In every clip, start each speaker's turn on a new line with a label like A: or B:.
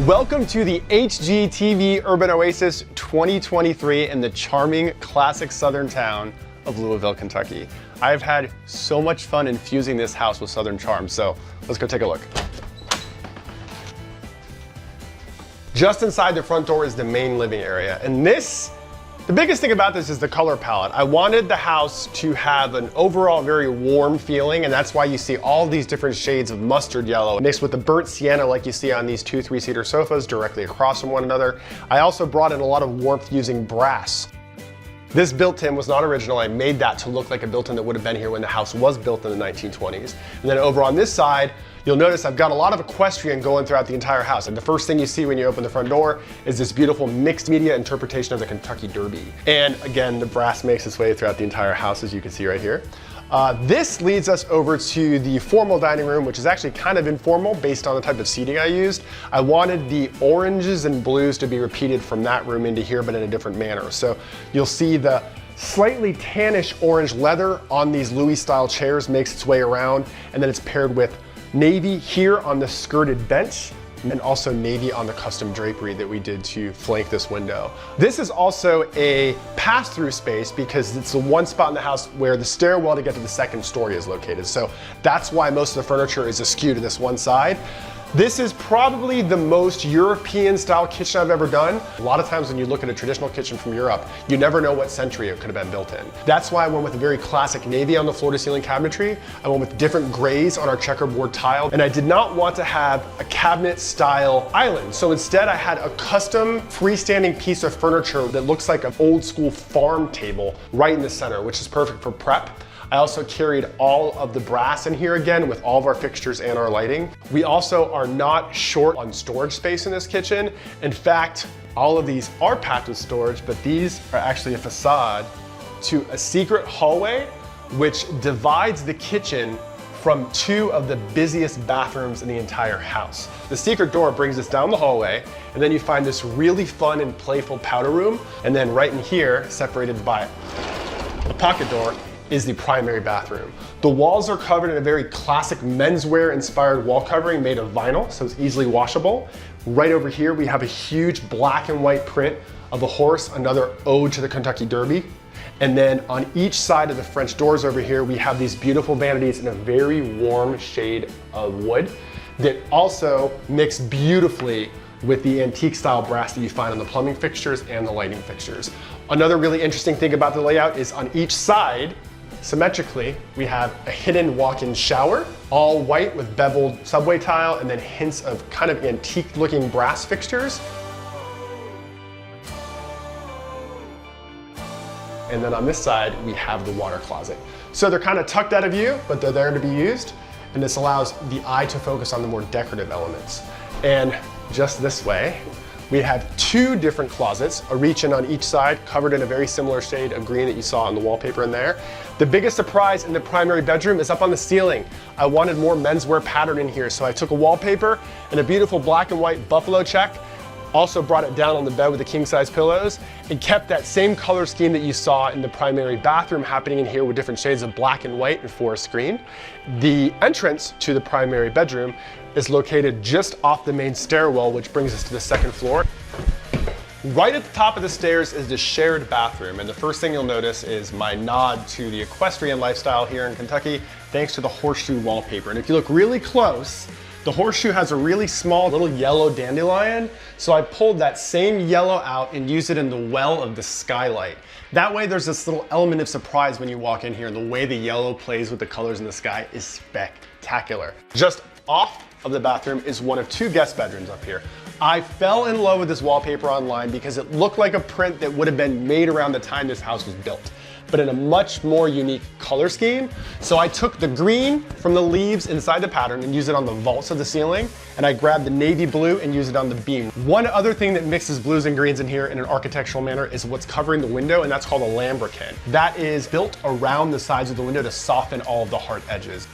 A: Welcome to the HGTV Urban Oasis 2023 in the charming, classic southern town of Louisville, Kentucky. I've had so much fun infusing this house with southern charm, so let's go take a look. Just inside the front door is the main living area, and the biggest thing about this is the color palette. I wanted the house to have an overall very warm feeling, and that's why you see all these different shades of mustard yellow mixed with the burnt sienna like you see on these 2 3-seater sofas directly across from one another. I also brought in a lot of warmth using brass. This built-in was not original. I made that to look like a built-in that would have been here when the house was built in the 1920s. And then over on this side, you'll notice I've got a lot of equestrian going throughout the entire house. And the first thing you see when you open the front door is this beautiful mixed media interpretation of the Kentucky Derby. And again, the brass makes its way throughout the entire house, as you can see right here. This leads us over to the formal dining room, which is actually kind of informal based on the type of seating I used. I wanted the oranges and blues to be repeated from that room into here, but in a different manner. So you'll see the slightly tannish orange leather on these Louis style chairs makes its way around, and then it's paired with navy here on the skirted bench, and also navy on the custom drapery that we did to flank this window. This is also a pass-through space because it's the one spot in the house where the stairwell to get to the second story is located. So that's why most of the furniture is askew to this one side. This is probably the most European style kitchen I've ever done. A lot of times when you look at a traditional kitchen from Europe, you never know what century it could have been built in. That's why I went with a very classic navy on the floor to ceiling cabinetry. I went with different grays on our checkerboard tile, and I did not want to have a cabinet style island. So instead I had a custom freestanding piece of furniture that looks like an old school farm table right in the center, which is perfect for prep. I also carried all of the brass in here again with all of our fixtures and our lighting. We also are not short on storage space in this kitchen. In fact, all of these are packed with storage, but these are actually a facade to a secret hallway which divides the kitchen from 2 of the busiest bathrooms in the entire house. The secret door brings us down the hallway, and then you find this really fun and playful powder room. And then right in here, separated by a pocket door, is the primary bathroom. The walls are covered in a very classic menswear inspired wall covering made of vinyl, so it's easily washable. Right over here, we have a huge black and white print of a horse, another ode to the Kentucky Derby. And then on each side of the French doors over here, we have these beautiful vanities in a very warm shade of wood that also mix beautifully with the antique style brass that you find on the plumbing fixtures and the lighting fixtures. Another really interesting thing about the layout is on each side, symmetrically, we have a hidden walk-in shower, all white with beveled subway tile, and then hints of kind of antique looking brass fixtures. And then on this side, we have the water closet. So they're kind of tucked out of view, but they're there to be used. And this allows the eye to focus on the more decorative elements. And just this way, we have 2 different closets, a reach-in on each side, covered in a very similar shade of green that you saw on the wallpaper in there. The biggest surprise in the primary bedroom is up on the ceiling. I wanted more menswear pattern in here, so I took a wallpaper and a beautiful black and white buffalo check, also brought it down on the bed with the king-size pillows, and kept that same color scheme that you saw in the primary bathroom happening in here with different shades of black and white and forest green. The entrance to the primary bedroom is located just off the main stairwell, which brings us to the second floor. Right at the top of the stairs is the shared bathroom, and the first thing you'll notice is my nod to the equestrian lifestyle here in Kentucky, thanks to the horseshoe wallpaper. And if you look really close, the horseshoe has a really small little yellow dandelion, so I pulled that same yellow out and used it in the well of the skylight. That way there's this little element of surprise when you walk in here, and the way the yellow plays with the colors in the sky is spectacular. Just off of the bathroom is one of 2 guest bedrooms up here. I fell in love with this wallpaper online because it looked like a print that would have been made around the time this house was built, but in a much more unique color scheme. So I took the green from the leaves inside the pattern and used it on the vaults of the ceiling, and I grabbed the navy blue and used it on the beam. One other thing that mixes blues and greens in here in an architectural manner is what's covering the window, and that's called a lambrequin. That is built around the sides of the window to soften all of the hard edges.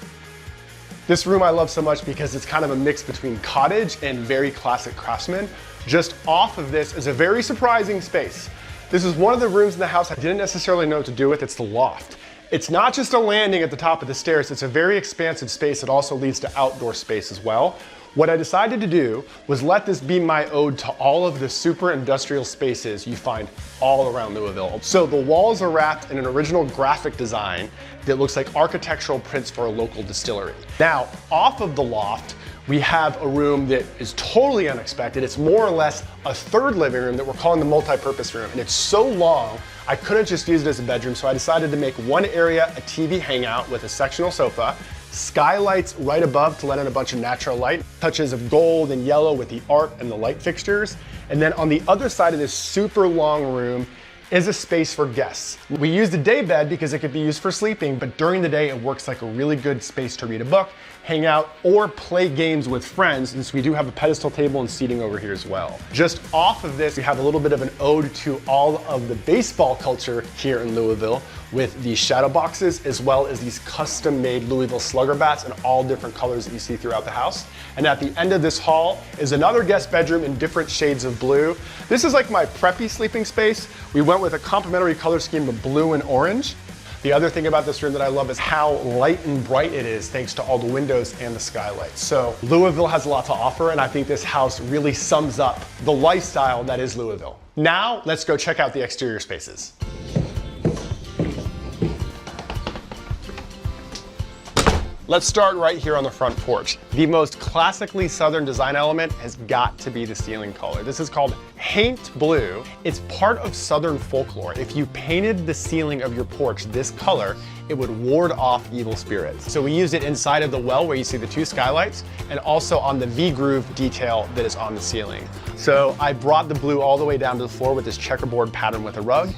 A: This room I love so much because it's kind of a mix between cottage and very classic craftsman. Just off of this is a very surprising space. This is one of the rooms in the house I didn't necessarily know what to do with. It's the loft. It's not just a landing at the top of the stairs, it's a very expansive space that also leads to outdoor space as well. What I decided to do was let this be my ode to all of the super industrial spaces you find all around Louisville. So the walls are wrapped in an original graphic design that looks like architectural prints for a local distillery. Now, off of the loft, we have a room that is totally unexpected. It's more or less a third living room that we're calling the multi-purpose room. And it's so long, I couldn't just use it as a bedroom, so I decided to make one area a TV hangout with a sectional sofa, skylights right above to let in a bunch of natural light, touches of gold and yellow with the art and the light fixtures. And then on the other side of this super long room is a space for guests. We used a day bed because it could be used for sleeping, but during the day it works like a really good space to read a book, hang out, or play games with friends, since we do have a pedestal table and seating over here as well. Just off of this, we have a little bit of an ode to all of the baseball culture here in Louisville with these shadow boxes, as well as these custom-made Louisville slugger bats in all different colors that you see throughout the house. And at the end of this hall is another guest bedroom in different shades of blue. This is like my preppy sleeping space. We went with a complementary color scheme of blue and orange. The other thing about this room that I love is how light and bright it is thanks to all the windows and the skylights. So Louisville has a lot to offer, and I think this house really sums up the lifestyle that is Louisville. Now, let's go check out the exterior spaces. Let's start right here on the front porch. The most classically Southern design element has got to be the ceiling color. This is called Haint Blue. It's part of Southern folklore. If you painted the ceiling of your porch this color, it would ward off evil spirits. So we used it inside of the well where you see the two skylights, and also on the V-groove detail that is on the ceiling. So I brought the blue all the way down to the floor with this checkerboard pattern with a rug.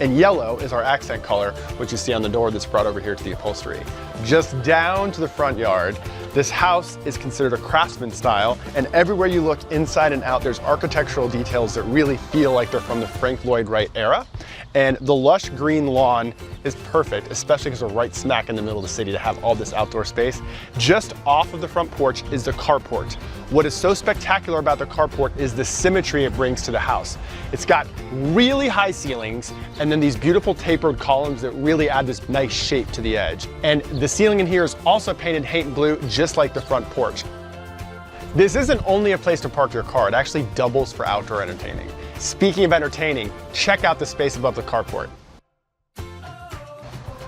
A: And yellow is our accent color, which you see on the door that's brought over here to the upholstery. Just down to the front yard, this house is considered a craftsman style, and everywhere you look inside and out, there's architectural details that really feel like they're from the Frank Lloyd Wright era. And the lush green lawn is perfect, especially because we're right smack in the middle of the city to have all this outdoor space. Just off of the front porch is the carport. What is so spectacular about the carport is the symmetry it brings to the house. It's got really high ceilings and then these beautiful tapered columns that really add this nice shape to the edge. And the ceiling in here is also painted Haint Blue, just like the front porch. This isn't only a place to park your car, it actually doubles for outdoor entertaining. Speaking of entertaining, check out the space above the carport.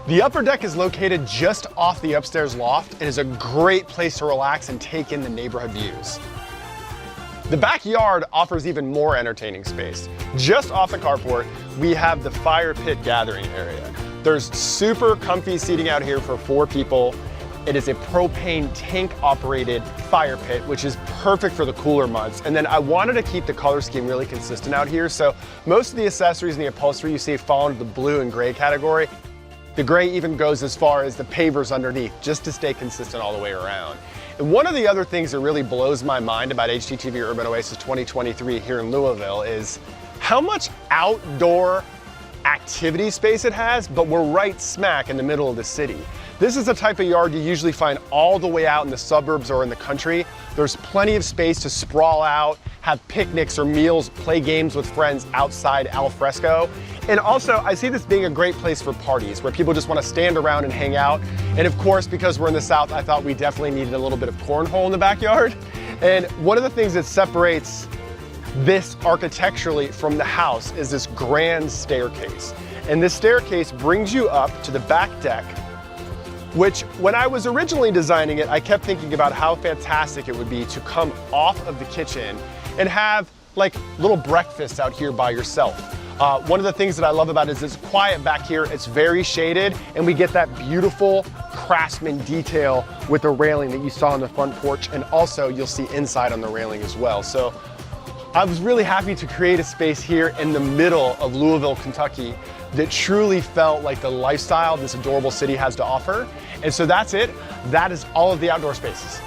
A: The upper deck is located just off the upstairs loft and is a great place to relax and take in the neighborhood views. The backyard offers even more entertaining space. Just off the carport, we have the fire pit gathering area. There's super comfy seating out here for 4 people. It is a propane tank operated fire pit, which is perfect for the cooler months. And then I wanted to keep the color scheme really consistent out here. So most of the accessories and the upholstery you see fall into the blue and gray category. The gray even goes as far as the pavers underneath, just to stay consistent all the way around. And one of the other things that really blows my mind about HGTV Urban Oasis 2023 here in Louisville is how much outdoor activity space it has, but we're right smack in the middle of the city. This is the type of yard you usually find all the way out in the suburbs or in the country. There's plenty of space to sprawl out, have picnics or meals, play games with friends outside al fresco. And also, I see this being a great place for parties where people just want to stand around and hang out. And of course, because we're in the South, I thought we definitely needed a little bit of cornhole in the backyard. And one of the things that separates this architecturally from the house is this grand staircase. And this staircase brings you up to the back deck, which when I was originally designing it, I kept thinking about how fantastic it would be to come off of the kitchen and have like little breakfast out here by yourself. One of the things that I love about it is it's quiet back here, it's very shaded, and we get that beautiful craftsman detail with the railing that you saw on the front porch, and also you'll see inside on the railing as well. So I was really happy to create a space here in the middle of Louisville, Kentucky that truly felt like the lifestyle this adorable city has to offer. And so that's it. That is all of the outdoor spaces.